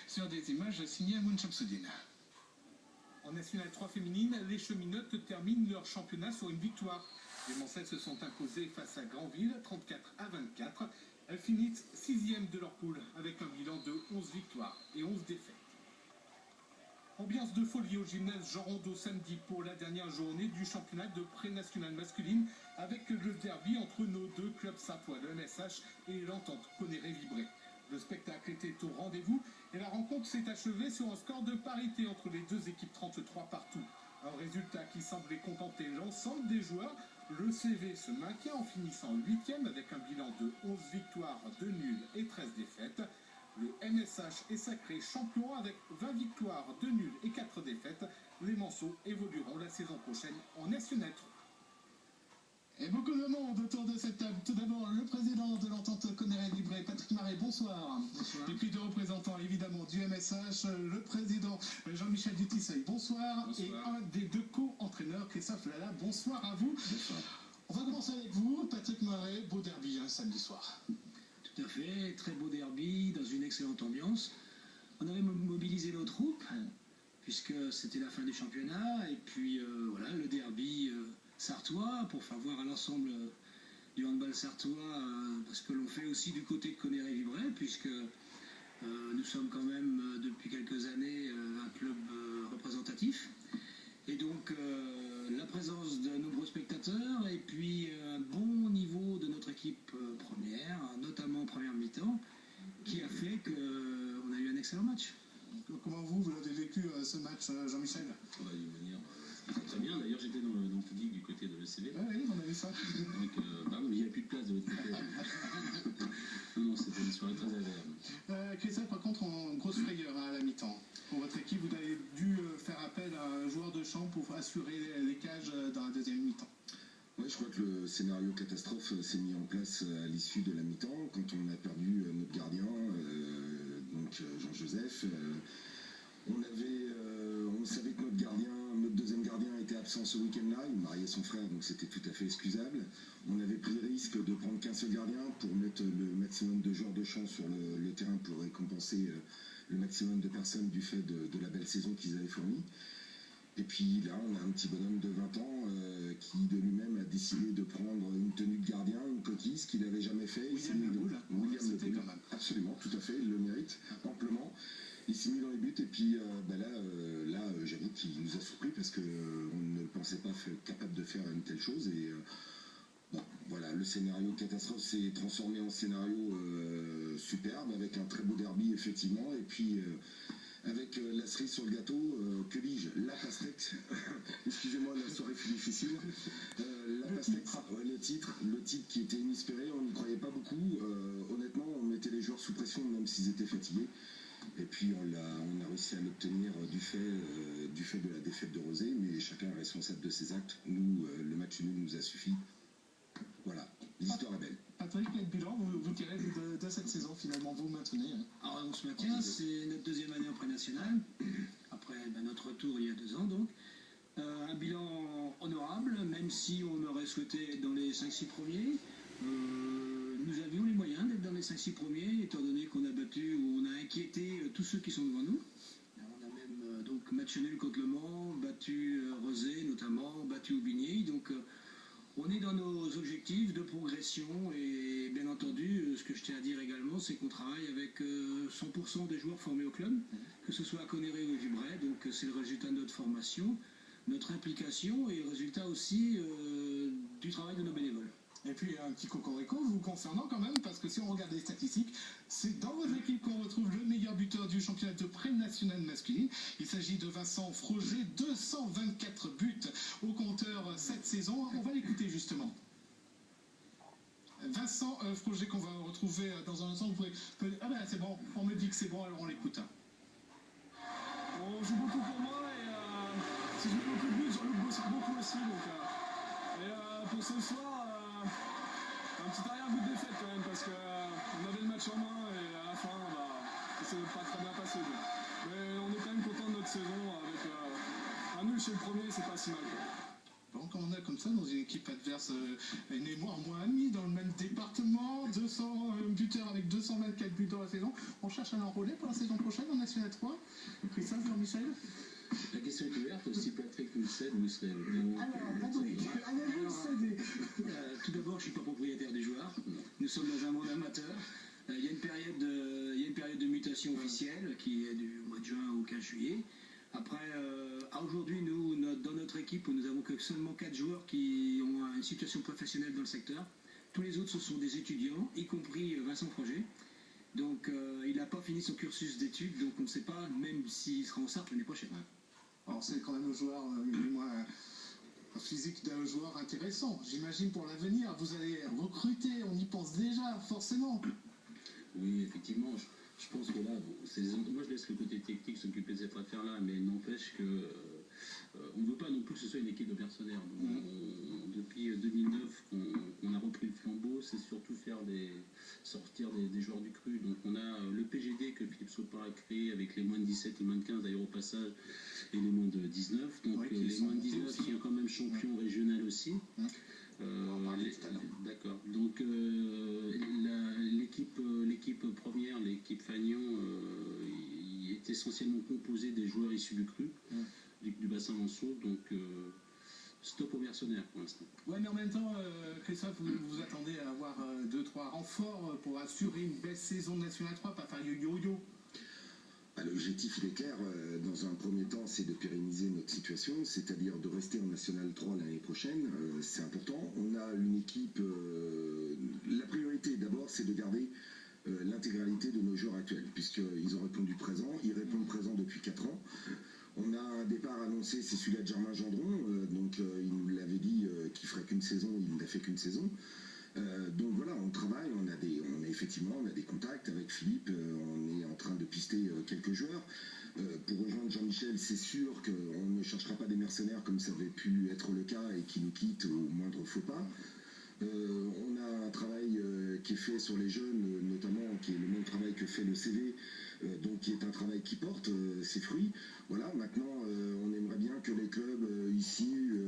sur des images signées Amoun Chamsoudine. En National 3 féminine, les cheminotes terminent leur championnat sur une victoire. Les Mancelles se sont imposées face à Granville, 34-24. Elles finissent 6e de leur poule, avec un bilan de 11 victoires et 11 défaites. Ambiance de folie au gymnase Jean Rondeau samedi pour la dernière journée du championnat de pré-national masculine, avec le derby entre nos deux clubs sartois, le MSH et l'Entente Conneré-Vibré. Le spectacle était au rendez-vous et la rencontre s'est achevée sur un score de parité entre les deux équipes, 33 partout. Un résultat qui semblait contenter l'ensemble des joueurs. Le CV se maintient en finissant 8e avec un bilan de 11 victoires, 2 nuls et 13 défaites. Le MSH est sacré champion avec 20 victoires, 2 nuls et 4 défaites. Les Manceaux évolueront la saison prochaine en National 3. Et beaucoup de monde autour de cette table. Tout d'abord, le président de l'Entente Conneré-Vibré, Patrick Marais, bonsoir. Bonsoir. Et puis deux représentants évidemment du MSH, le président Jean-Michel Dutisseuil, bonsoir. Bonsoir. Et un des deux co-entraîneurs, Christophe Lala, bonsoir à vous. Bonsoir. On va commencer avec vous, Patrick Marais, beau derby samedi soir. Tout à fait, très beau derby, dans une excellente ambiance. On avait mobilisé nos troupes, puisque c'était la fin du championnat, et puis voilà, le derby sartois, pour faire voir à l'ensemble du handball sartois ce que l'on fait aussi du côté de Conneré-Vibré, puisque nous sommes quand même depuis quelques années un club représentatif. Et donc la présence de nombreux spectateurs et puis un bon niveau de notre équipe première, notamment en première mi-temps, qui a fait qu'on a eu un excellent match. Comment vous l'avez vécu ce match, Jean-Michel? D'une manière très bien. D'ailleurs, j'étais dans le public du côté de l'ECV. Ah oui, on a vu ça. Donc, il n'y avait plus de place de l'autre côté. Non, c'était une soirée très agréable. Christophe, par contre, en grosse frayeur à la mi-temps. Pour votre équipe, vous avez dû faire appel à un joueur de champ pour assurer les cages dans la deuxième mi-temps. Oui, je crois que le scénario catastrophe s'est mis en place à l'issue de la mi-temps, quand on a perdu notre gardien, donc Jean-Joseph. On savait que notre deuxième gardien était absent ce week-end-là, il mariait son frère, donc c'était tout à fait excusable. On avait pris le risque de prendre qu'un seul gardien pour mettre le maximum de joueurs de champ sur le terrain pour récompenser le maximum de personnes du fait de la belle saison qu'ils avaient fournie. Et puis là, on a un petit bonhomme de 20 ans qui de lui-même a décidé de prendre une tenue de gardien, une coquille, ce qu'il n'avait jamais fait. William Le Boule, absolument, tout à fait, il le mérite amplement. Il s'est mis dans les buts et puis là j'avoue qu'il nous a surpris parce qu'on ne le pensait pas capable de faire une telle chose. Et bon, voilà, le scénario catastrophe s'est transformé en scénario superbe avec un très beau derby effectivement. Et puis avec la cerise sur le gâteau, que dis-je, la pastèque. Excusez-moi, la soirée fut difficile. La pastèque, le titre qui était inespéré, on n'y croyait pas beaucoup. Honnêtement, on mettait les joueurs sous pression même s'ils étaient fatigués. Et puis on a réussi à l'obtenir du fait de la défaite de Rosé, mais chacun est responsable de ses actes. Nous, le match nul nous a suffi. Voilà, l'histoire est belle. Patrick, quel bilan vous tirez de cette saison finalement, vous maintenez? Alors on se maintient, c'est notre deuxième année en pré-national, après notre retour il y a 2 ans donc. Un bilan honorable, même si on aurait souhaité être dans les 5-6 premiers. Nous avions les moyens d'être dans les 5-6 premiers, étant donné qu'on a battu ou on a inquiété tous ceux qui sont devant nous. On a même donc match nul contre Le Mans, battu Rosé notamment, battu Aubigny. Donc on est dans nos objectifs de progression et bien entendu, ce que je tiens à dire également, c'est qu'on travaille avec 100% des joueurs formés au club, que ce soit à Conneré ou à Vibré. Donc c'est le résultat de notre formation, notre implication et le résultat aussi du travail de nos bénévoles. Et puis un petit cocorico vous concernant quand même, parce que si on regarde les statistiques, c'est dans votre équipe qu'on retrouve le meilleur buteur du championnat de pré-national masculine. Il s'agit de Vincent Froger, 224 buts au compteur cette saison. On va l'écouter justement. Vincent Froger qu'on va retrouver dans un instant. Vous pouvez... Ah ben c'est bon, on me dit que c'est bon, alors on l'écoute. On joue beaucoup pour moi et si je mets beaucoup de buts, j'en loupe beaucoup aussi. Donc, pour ce soir, un petit arrière-but de défaite quand même parce qu'on avait le match en main et à la fin, ça s'est pas très bien passé. Mais on est quand même content de notre saison avec un nul chez le premier, c'est pas si mal. Bon, quand on a comme ça dans une équipe adverse, en moins ami dans le même département, 200 buteurs avec 224 buts dans la saison, on cherche à l'enrôler pour la saison prochaine en National Christophe, Jean-Michel? La question est ouverte. Si Patrick nous le cède, vous serez vraiment. Alors, Patrick, allez-vous céder? Tout d'abord, je ne suis pas propriétaire du joueur. Nous sommes dans un monde amateur. Il y a une période de mutation officielle qui est du mois de juin au 15 juillet. Après, aujourd'hui, dans notre équipe, nous avons que seulement 4 joueurs qui ont une situation professionnelle dans le secteur. Tous les autres, ce sont des étudiants, y compris Vincent Froger. Donc, il n'a pas fini son cursus d'études, donc on ne sait pas même s'il sera en Sarthe l'année prochaine. Alors, c'est quand même un joueur, un physique d'un joueur intéressant. J'imagine pour l'avenir, vous allez recruter, on y pense déjà, forcément. Oui, effectivement. Je pense que là, moi je laisse le côté technique s'occuper de cette affaire-là, mais il n'empêche que on ne veut pas non plus que ce soit une équipe de mercenaires. Depuis 2009 qu'on a repris le flambeau, c'est surtout sortir des joueurs du cru. Donc on a le PGD que Philippe Sopar a créé avec les moins de 17, les moins de 15 d'ailleurs au passage, et les moins de 19. Donc les moins de 19 qui sont quand même champions régionaux aussi. D'accord. Donc l'équipe première, l'équipe Fagnon, est essentiellement composée des joueurs issus du cru, du bassin Monceau. Donc stop aux mercenaires pour l'instant. Ouais, mais en même temps, Christophe, vous attendez à avoir 2-3 renforts pour assurer une belle saison de National 3, pas faire yo-yo. L'objectif, il est clair. Dans un premier temps, c'est de pérenniser notre situation, c'est-à-dire de rester en National 3 l'année prochaine. C'est important. On a une équipe... la priorité, d'abord, c'est de garder l'intégralité de nos joueurs actuels, puisqu'ils ont répondu présent. Ils répondent présent depuis 4 ans. On a un départ annoncé, c'est celui de Germain Gendron. Donc, il nous l'avait dit qu'il ferait qu'une saison. Il n'a fait qu'une saison. Donc voilà, on travaille, on a des contacts avec Philippe, on est en train de pister quelques joueurs. Pour rejoindre Jean-Michel, c'est sûr qu'on ne cherchera pas des mercenaires comme ça avait pu être le cas et qui nous quittent au moindre faux pas. On a un travail qui est fait sur les jeunes, notamment qui est le même travail que fait le CV, donc qui est un travail qui porte ses fruits. Voilà, maintenant on aimerait bien que les clubs issus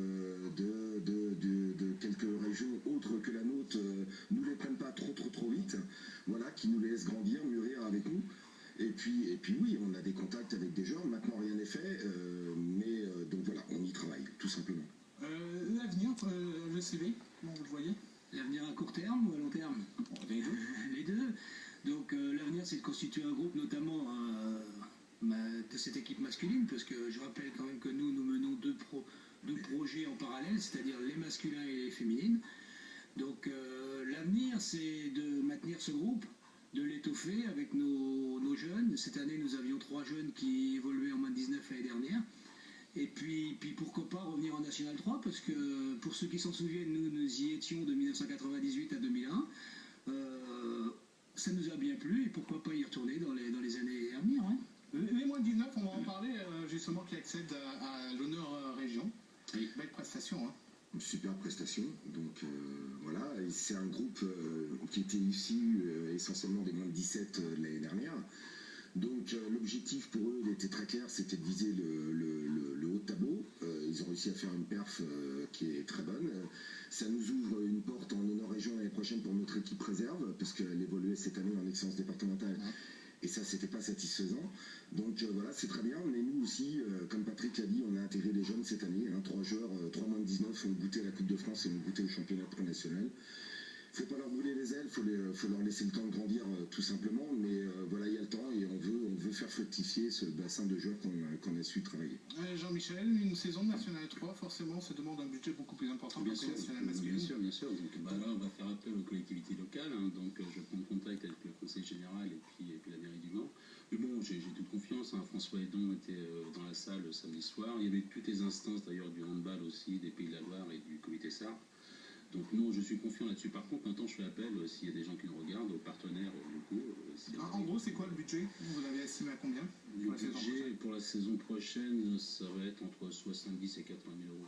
de quelques régions autres que la nôtre nous les prennent pas trop vite, voilà, qui nous les laissent grandir, mûrir avec nous. Et puis oui, on a des contacts avec des joueurs, maintenant rien n'est fait, mais donc voilà, on y travaille, tout simplement. L'avenir, le CV, comment vous le voyez? L'avenir à court terme ou à long terme? Les deux. Donc l'avenir, c'est de constituer un groupe, notamment de cette équipe masculine, parce que je rappelle quand même que nous menons deux projets en parallèle, c'est-à-dire les masculins et les féminines. Donc l'avenir, c'est de maintenir ce groupe, de l'étoffer avec nos jeunes. Cette année, nous avions 3 jeunes qui évoluaient en moins de 19 l'année dernière. Et puis pourquoi pas revenir en National 3, parce que pour ceux qui s'en souviennent, nous y étions de 1998 à 2001. Ça nous a bien plu, et pourquoi pas y retourner dans les années à venir. Hein. Les moins de 19, on va en parler, justement, qui accèdent à l'honneur région. Oui. Belle prestation, hein. Une super prestation, donc voilà, et c'est un groupe qui était issu essentiellement des moins de 17 l'année dernière. Donc l'objectif pour eux, il était très clair, c'était de viser le haut de tableau. Ils ont réussi à faire une perf qui est très bonne. Ça nous ouvre une porte en honneur région l'année prochaine pour notre équipe réserve, parce qu'elle évoluait cette année en excellence départementale. Et ça, c'était pas satisfaisant. Donc voilà, c'est très bien. Mais nous aussi, comme Patrick l'a dit, on a intégré des jeunes cette année. 3 joueurs, 3 moins de 19 ont goûté à la Coupe de France et ont goûté au championnat national. Faut pas leur brûler les ailes, faut leur laisser le temps de grandir tout simplement, mais voilà, il y a le temps et on veut faire fructifier ce bassin de joueurs qu'on a su travailler. Jean-Michel, une saison de National 3, forcément, ça demande un budget beaucoup plus important que la National masculine. Bien sûr. Donc là, on va faire appel aux collectivités locales, hein, donc je prends contact avec le conseil général et puis la mairie du Mans. Mais bon, j'ai toute confiance, hein. François Edon était dans la salle samedi soir, il y avait toutes les instances d'ailleurs du handball aussi, des Pays de la Loire et du comité Sarthe. Donc non, je suis confiant là-dessus. Par contre, maintenant, je fais appel, s'il y a des gens qui nous regardent, aux partenaires locaux. En gros, c'est quoi le budget? Vous l'avez estimé à combien? Le budget pour la saison prochaine, ça va être entre 70 et 80 000 euros.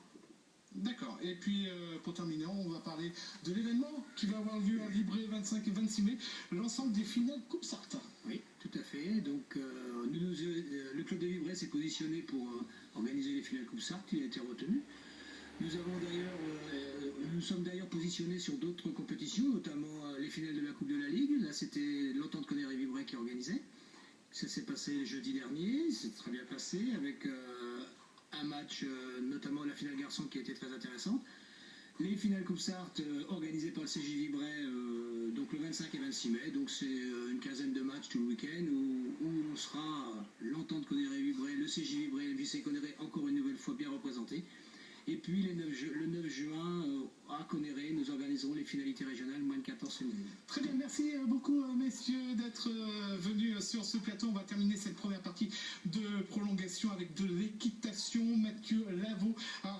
D'accord. Et puis, pour terminer, on va parler de l'événement qui va avoir lieu à Vibré 25 et 26 mai, l'ensemble des finales Coupe Sarthe. Oui, tout à fait. Donc, le club de Vibré s'est positionné pour organiser les finales Coupe Sarthe. Il a été retenu. Nous sommes d'ailleurs positionnés sur d'autres compétitions, notamment les finales de la Coupe de la Ligue. Là, c'était l'Entente Conner et Vibré qui organisait. Ça s'est passé jeudi dernier, c'est très bien passé, avec un match, notamment la finale garçon, qui a été très intéressante. Les finales Coupe Sarthe organisées par le CJ Vibray, donc le 25 et 26 mai, donc c'est une quinzaine de matchs tout le week-end où on sera l'entente Conneré-Vibray, le CJ Vibray, le VC Conneré encore une nouvelle fois bien représentés. Et puis le 9 juin, à Conneré, nous organiserons les finalités régionales moins de 14 féminines. Très bien, merci beaucoup messieurs d'être venus sur ce plateau. On va terminer cette première partie de prolongation avec de l'équitation. Mathieu Lavaux a